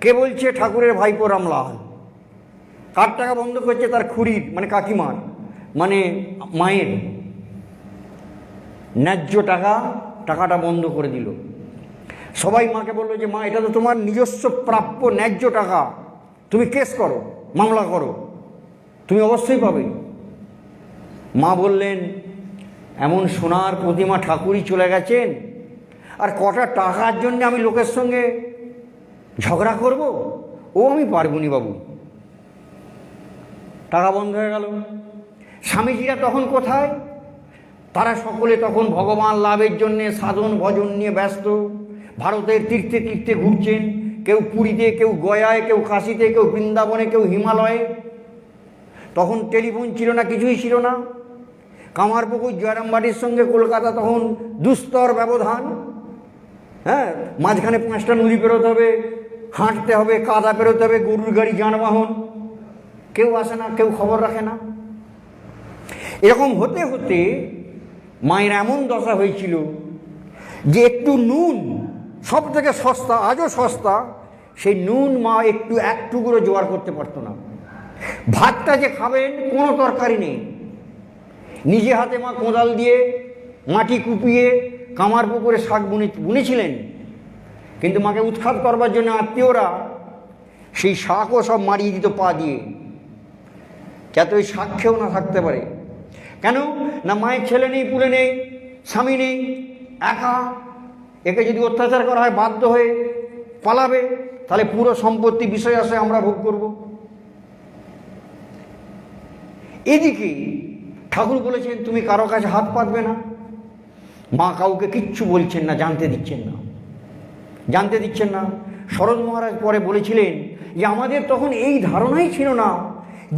কে বলছে? ঠাকুরের ভাইপো রামলাল। কার টাকা বন্ধ করছে? তার খুড়ির, মানে কাকিমার, মানে মায়ের ন্যায্য টাকাটা বন্ধ করে দিল। সবাই মাকে বললো যে মা, এটা তো তোমার নিজস্ব প্রাপ্য ন্যায্য টাকা, তুমি কেস করো, মামলা করো, তুমি অবশ্যই পাবে। মা বললেন, এমন সোনার প্রতিমা ঠাকুরই চলে গেছেন, আর কটা টাকার জন্য আমি লোকের সঙ্গে ঝগড়া করব? ও আমি পারবনি বাবু। টাকা বন্ধ হয়ে গেল। স্বামীজিরা তখন কোথায়? তারা সকলে তখন ভগবান লাভের জন্যে সাধন ভজন নিয়ে ব্যস্ত, ভারতের তীর্থে তীর্থে ঘুরছেন, কেউ পুরীতে, কেউ গয়ায়, কেউ কাশীতে, কেউ বৃন্দাবনে, কেউ হিমালয়ে। তখন টেলিফোন ছিল না, কিছুই ছিল না। কামারপুকুর জয়রামবাটির সঙ্গে কলকাতা তখন দুস্তর ব্যবধান। হ্যাঁ, মাঝখানে 5টা নদী পেরোতে হবে, হাঁটতে হবে, কাদা পেরোতে হবে, গরুর গাড়ি, যানবাহন, কেউ আসে না, কেউ খবর রাখে না। এরকম হতে হতে মায়ের এমন দশা হয়েছিল যে একটু নুন, সব থেকে সস্তা, আজও সস্তা, সেই নুন মা এক টুকরো জোগাড় করতে পারতো না। ভাতটা যে খাবেন, কোনো তরকারি নেই। নিজে হাতে মা কোদাল দিয়ে মাটি কুপিয়ে কামারপুকুরে শাক বুনেছিলেন, কিন্তু মাকে উৎখাত করবার জন্য আত্মীয়রা সেই শাকও সব মারিয়ে দিত পা দিয়ে, যাতে ওই শাক খেয়েও না থাকতে পারে। কেন না? মায়ের ছেলে নেই, পুলে নেই, স্বামী নেই, একা। একে যদি অত্যাচার করা হয়, বাধ্য হয়ে পালাবে, তাহলে পুরো সম্পত্তি বিষয় আসে আমরা ভোগ করব। এদিকে ঠাকুর বলেছেন তুমি কারো কাছে হাত পাতবে না। মা কাউকে কিচ্ছু বলছেন না, জানতে দিচ্ছেন না। শরৎ মহারাজ পরে বলেছিলেন যে আমাদের তখন এই ধারণাই ছিল না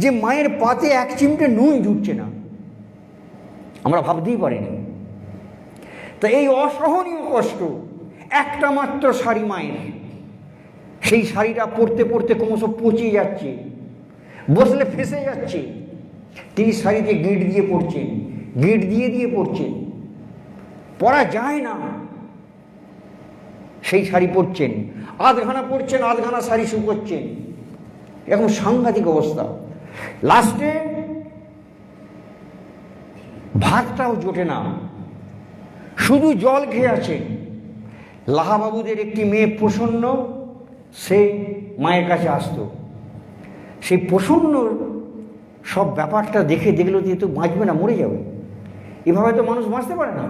যে মায়ের পাতে 1 চিমটে নুন জুটছে না, আমরা ভাবতেই পারিনি। তা এই অসহনীয় কষ্ট, একটা মাত্র শাড়ি মায়ের, সেই শাড়িটা পরতে পরতে ক্রমশ পচিয়ে যাচ্ছে, বসলে ফেঁসে যাচ্ছে। তিনি শাড়িতে গিঁট দিয়ে পড়ছেন, গিঁট দিয়ে দিয়ে পড়ছেন, পরা যায় না। সেই শাড়ি পরছেন, আধখানা পরছেন, আধখানা শাড়ি শুকোচ্ছেন, এরকম সাংঘাতিক অবস্থা। লাস্টে ভাতটাও জোটে না, শুধু জল খেয়ে আছেন। লাহাবাবুদের একটি মেয়ে প্রসন্ন, সে মায়ের কাছে আসতো। সেই প্রসন্ন সব ব্যাপারটা দেখে দেখলো যে তো বাঁচবে না, মরে যাবে, এভাবে তো মানুষ বাঁচতে পারে না।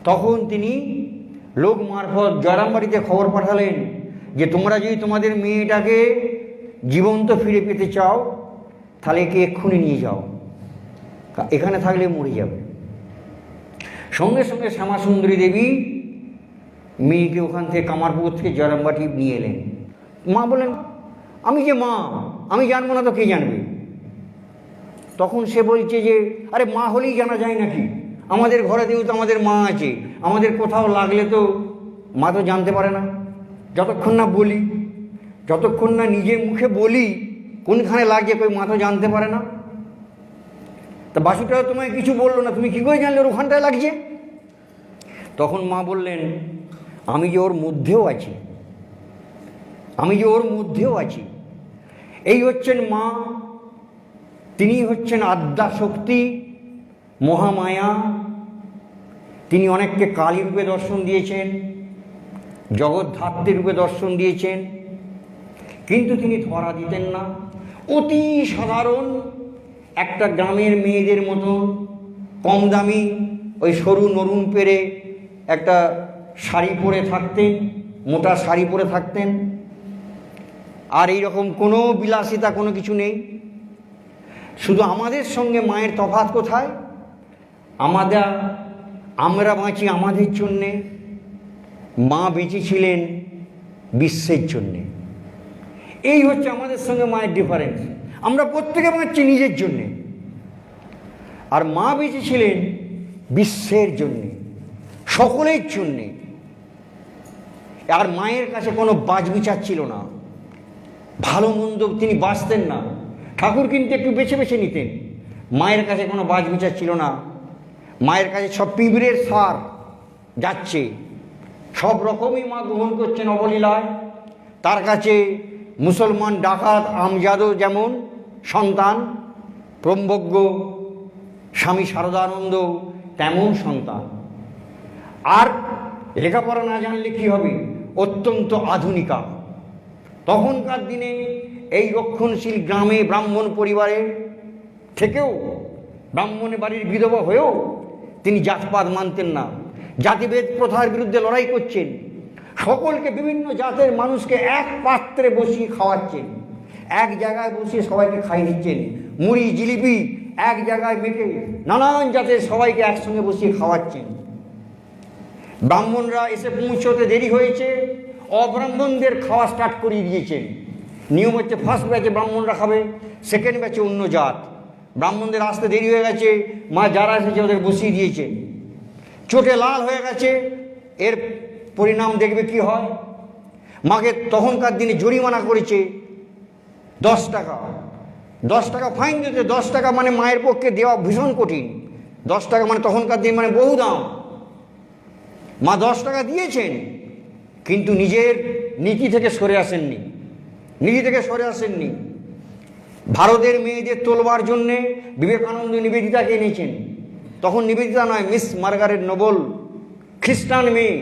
তখন তিনি লোক মারফত জয়রাম বাড়িতে খবর পাঠালেন যে তোমরা যদি তোমাদের মেয়েটাকে জীবন্ত ফিরে পেতে চাও তাহলে একে এক্ষুনি নিয়ে যাও, এখানে থাকলে মরে যাবে। সঙ্গে সঙ্গে শ্যামাসুন্দরী দেবী মেয়েকে ওখান থেকে কামারপুকুর থেকে জয়রামবাটি নিয়ে এলেন। মা বলেন, আমি যে মা, আমি জানবো না তো কে জানবে? তখন সে বলছে যে আরে মা হলেই জানা যায় নাকি, আমাদের ঘরেতেও তো আমাদের মা আছে, আমাদের কোথাও লাগলে তো মা তো জানতে পারে না। যতক্ষণ না বলি, যতক্ষণ না নিজের মুখে বলি কোনখানে লাগছে, কই মা তো জানতে পারে না। তা বাসুটাও তোমায় কিছু বললো না, তুমি কী করে জানলে ওর ওখানটায় লাগছে? তখন মা বললেন, আমি যে ওর মধ্যেও আছি, আমি যে ওর মধ্যেও আছি। এই হচ্ছেন মা, তিনি হচ্ছেন আদ্যা শক্তি, মহামায়া। তিনি অনেককে কালী রূপে দর্শন দিয়েছেন, জগদ্ধাত্রী রূপে দর্শন দিয়েছেন, কিন্তু তিনি ধরা দিতেন না। অতি সাধারণ একটা গ্রামের মেয়েদের মতো কম দামি ওই সরু নরুন পেরে একটা শাড়ি পরে থাকতেন, মোটা শাড়ি পরে থাকতেন, আর এইরকম কোনো বিলাসিতা কোনো কিছু নেই। শুধু আমাদের সঙ্গে মায়ের তফাৎ কোথায়? আমরা বাঁচি আমাদের জন্যে, মা বেঁচেছিলেন বিশ্বের জন্যে। এই হচ্ছে আমাদের সঙ্গে মায়ের ডিফারেন্স। আমরা প্রত্যেকে বাঁচছি নিজের জন্যে, আর মা বেঁচেছিলেন বিশ্বের জন্যে, সকলের জন্যে। আর মায়ের কাছে কোনো বাছবিচার ছিল না, ভালো মন্দ তিনি বাঁচতেন না। ঠাকুর কিন্তু একটু বেছে বেছে নিতেন, মায়ের কাছে কোনো বাছবিচার ছিল না। মায়ের কাছে সব পিঁপড়ের সার যাচ্ছে, সব রকমই মা গ্রহণ করছেন অবলীলায়। তার কাছে মুসলমান ডাকাত আমজাদও যেমন সন্তান, ব্রহ্মজ্ঞ স্বামী শারদানন্দ তেমন সন্তান। আর লেখাপড়া না জানলে কী হবে? অত্যন্ত আধুনিকা। তখনকার দিনে এই রক্ষণশীল গ্রামে ব্রাহ্মণ পরিবারে থেকেও, ব্রাহ্মণের বাড়ির বিধবা হয়েও তিনি জাতপাত মানতেন না, জাতিভেদ প্রথার বিরুদ্ধে লড়াই করছেন। সকলকে, বিভিন্ন জাতের মানুষকে এক পাত্রে বসিয়ে খাওয়াচ্ছেন, এক জায়গায় বসিয়ে সবাইকে খাইয়ে দিচ্ছেন। মুড়ি জিলিপি এক জায়গায় মেখে নানান জাতের সবাইকে একসঙ্গে বসিয়ে খাওয়াচ্ছেন। ব্রাহ্মণরা এসে পৌঁছতে দেরি হয়েছে, অব্রাহ্মণদের খাওয়া স্টার্ট করিয়ে দিয়েছেন। নিয়ম হচ্ছে ফার্স্ট ব্যাচে ব্রাহ্মণরা খাবে, সেকেন্ড ব্যাচে অন্য জাত। ব্রাহ্মণদের আসতে দেরি হয়ে গেছে, মা যারা এসেছে ওদের বসিয়ে দিয়েছে। চোটে লাল হয়ে গেছে, এর পরিণাম দেখবে কি হয়। মাকে তখনকার দিনে জরিমানা করেছে 10 টাকা। 10 টাকা ফাইন দিতে, 10 টাকা মানে মায়ের পক্ষে দেওয়া ভীষণ কঠিন। 10 টাকা মানে তখনকার দিন মানে বহু দাম। মা 10 টাকা দিয়েছেন, কিন্তু নিজের নীতি থেকে সরে আসেননি, নীতি থেকে সরে আসেননি। ভারতের মেয়েদের তোলবার জন্যে বিবেকানন্দ নিবেদিতাকে এনেছেন। তখন নিবেদিতা নয়, মিস মার্গারেট নোবেল, খ্রিস্টান মেয়ে।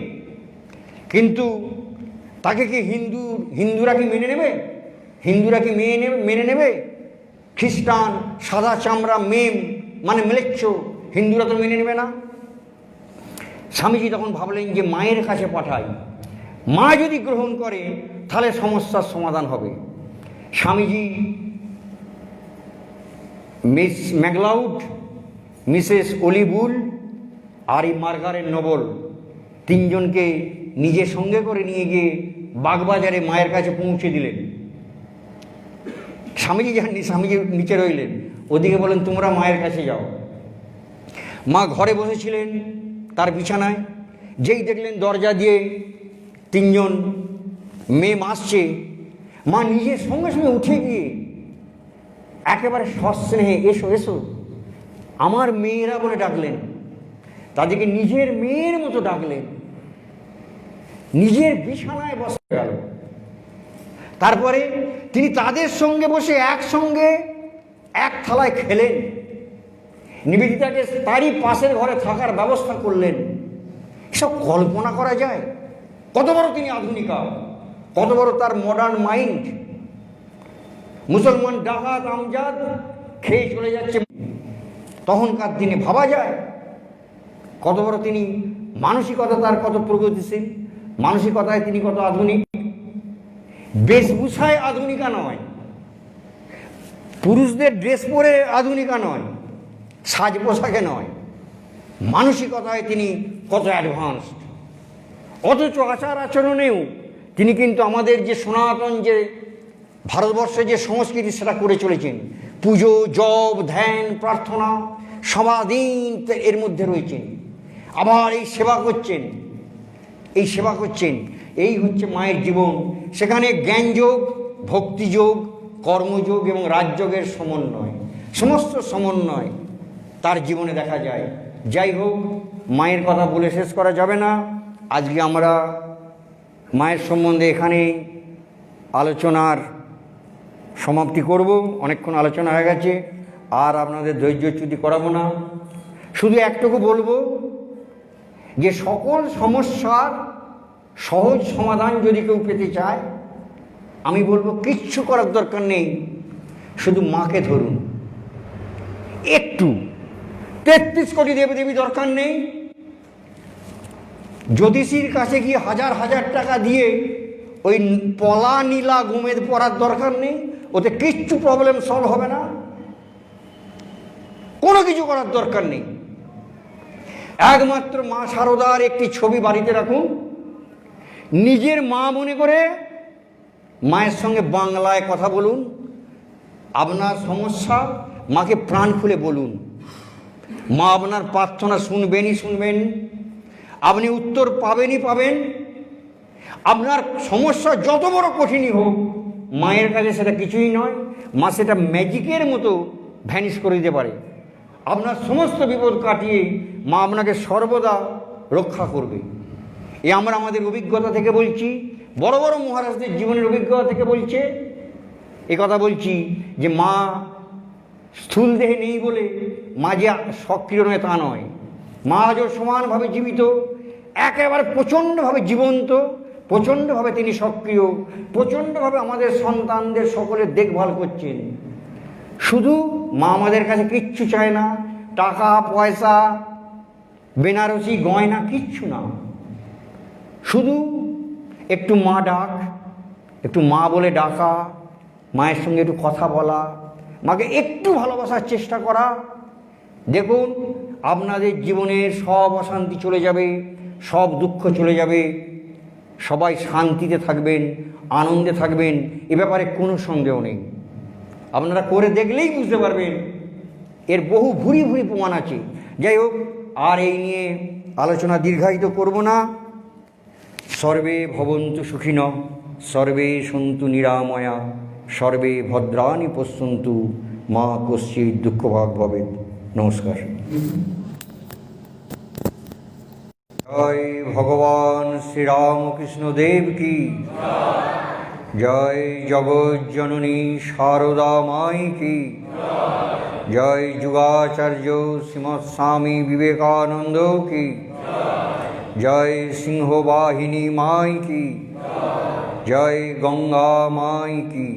কিন্তু তাকে কি হিন্দুরা কি মেনে নেবে? হিন্দুরা কি মেনে নেবে? খ্রিস্টান সাদা চামড়া মেম মানে ম্লেচ্ছ, হিন্দুরা তো মেনে নেবে না। স্বামীজি তখন ভাবলেন যে মায়ের কাছে পাঠাই, মা যদি গ্রহণ করে তাহলে সমস্যার সমাধান হবে। স্বামীজি মিস ম্যাকলাউড, মিসেস অলিবুল আর এই মার্গারেট নোবেল তিনজনকে নিজের সঙ্গে করে নিয়ে গিয়ে বাগবাজারে মায়ের কাছে পৌঁছে দিলেন। স্বামীজি যাননি, স্বামীজি নিচে রইলেন। ওদিকে বলেন তোমরা মায়ের কাছে যাও। মা ঘরে বসেছিলেন তার বিছানায়, যেই দেখলেন দরজা দিয়ে তিনজন মেয়ে আসছে, মা নিজের সঙ্গে সঙ্গে উঠে গিয়ে একেবারে সস্নেহে এসো এসো আমার মেয়েরা বলে ডাকলেন। তাদেরকে নিজের মেয়ের মতো ডাকলেন, নিজের বিছানায় বসে গেল। তারপরে তিনি তাদের সঙ্গে বসে একসঙ্গে এক থালায় খেলেন। নিবেদিতাকে তারই পাশের ঘরে থাকার ব্যবস্থা করলেন। এসব কল্পনা করা যায়? কত বড় তিনি আধুনিকা, কত বড় তার মডার্ন মাইন্ড। মুসলমান ডাকাত আমজাদ খেয়ে চলে যাচ্ছে, তখনকার দিনে ভাবা যায় কত বড় তিনি মানসিকতা, তার কত প্রগতিশীল মানসিকতায় তিনি কত আধুনিক। বেশভূষায় আধুনিকা নয়, পুরুষদের ড্রেস পরে আধুনিকা নয়, সাজ পোশাকে নয়, মানসিকতায় তিনি কত অ্যাডভান্স। অথচ আচার আচরণেও তিনি কিন্তু আমাদের যে সনাতন যে ভারতবর্ষে যে সংস্কৃতি সেটা করে চলেছেন। পুজো, জপ, ধ্যান, প্রার্থনা সমাদিন এর মধ্যে রয়েছেন। আবার এই সেবা করছেন, এই সেবা করছেন। এই হচ্ছে মায়ের জীবন। সেখানে জ্ঞানযোগ, ভক্তিযোগ, কর্মযোগ এবং রাজযোগের সমন্বয়, সমস্ত সমন্বয় তার জীবনে দেখা যায়। যাই হোক, মায়ের কথা বলে শেষ করা যাবে না। আজকে আমরা মায়ের সম্বন্ধে এখানে আলোচনার সমাপ্তি করব। অনেকক্ষণ আলোচনা হয়ে গেছে, আর আপনাদের ধৈর্যচ্যুতি করাবো না। শুধু একটুকু বলবো যে সকল সমস্যার সহজ সমাধান যদি কেউ পেতে চায়, আমি বলবো কিচ্ছু করার দরকার নেই, শুধু মাকে ধরুন। একটু 33 কোটি দেবদেবী দরকার নেই, জ্যোতিষীর কাছে গিয়ে হাজার হাজার টাকা দিয়ে ওই পলা নীলা গোমেদ পড়ার দরকার নেই, ওতে কিচ্ছু প্রবলেম সলভ হবে না। কোনো কিছু করার দরকার নেই। একমাত্র মা শারদার একটি ছবি বাড়িতে রাখুন, নিজের মা মনে করে মায়ের সঙ্গে বাংলায় কথা বলুন। আপনার সমস্যা মাকে প্রাণ খুলে বলুন, মা আপনার প্রার্থনা শুনবেনই শুনবেন, আপনি উত্তর পাবেনই পাবেন। আপনার সমস্যা যত বড় কঠিনই হোক, মায়ের কাছে সেটা কিছুই নয়। মা সেটা ম্যাজিকের মতো ভ্যানিশ করে দিতে পারে। আপনার সমস্ত বিপদ কাটিয়ে মা আপনাকে সর্বদা রক্ষা করবে। এ আমরা আমাদের অভিজ্ঞতা থেকে বলছি, বড় বড় মহারাজদের জীবনের অভিজ্ঞতা থেকে বলছে। এ কথা বলছি যে মা স্থূল দেহে নেই বলে মা যে সক্রিয় নয় তা নয়। মা আজও সমানভাবে জীবিত, একেবারে প্রচণ্ডভাবে জীবন্ত, প্রচণ্ডভাবে তিনি সক্রিয়, প্রচণ্ডভাবে আমাদের সন্তানদের সকলের দেখভাল করছেন। শুধু মা আমাদের কাছে কিচ্ছু চায় না, টাকা পয়সা বেনারসি গয়না কিচ্ছু না, শুধু একটু মা ডাক, একটু মা বলে ডাকা, মায়ের সঙ্গে একটু কথা বলা, মাকে একটু ভালোবাসার চেষ্টা করা। দেখুন আপনাদের জীবনের সব অশান্তি চলে যাবে, সব দুঃখ চলে যাবে, সবাই শান্তিতে থাকবেন, আনন্দে থাকবেন। এ ব্যাপারে কোনো সন্দেহ নেই। আপনারা করে দেখলেই বুঝতে পারবেন, এর বহু ভুরি ভুরি প্রমাণ আছে। যাই হোক, আর এই নিয়ে আলোচনা দীর্ঘায়িত করব না। সর্বে ভবন্তু সুখিনঃ, সর্বে সন্তু নিরাময়া, সর্বে ভদ্রাণি পশ্যন্তু, মা কশ্চিৎ দুঃখভাগ ভবেৎ। নমস্কার। জয় ভগবান শ্রীরামকৃষ্ণ দেব কি জয়, জগৎ জননী শারদা মাই কি জয়, যুগাচার্য শ্রীমৎ স্বামী বিবেকানন্দ কি জয়, সিংহবাহিনী মাই কি জয়, গঙ্গা মাই কি।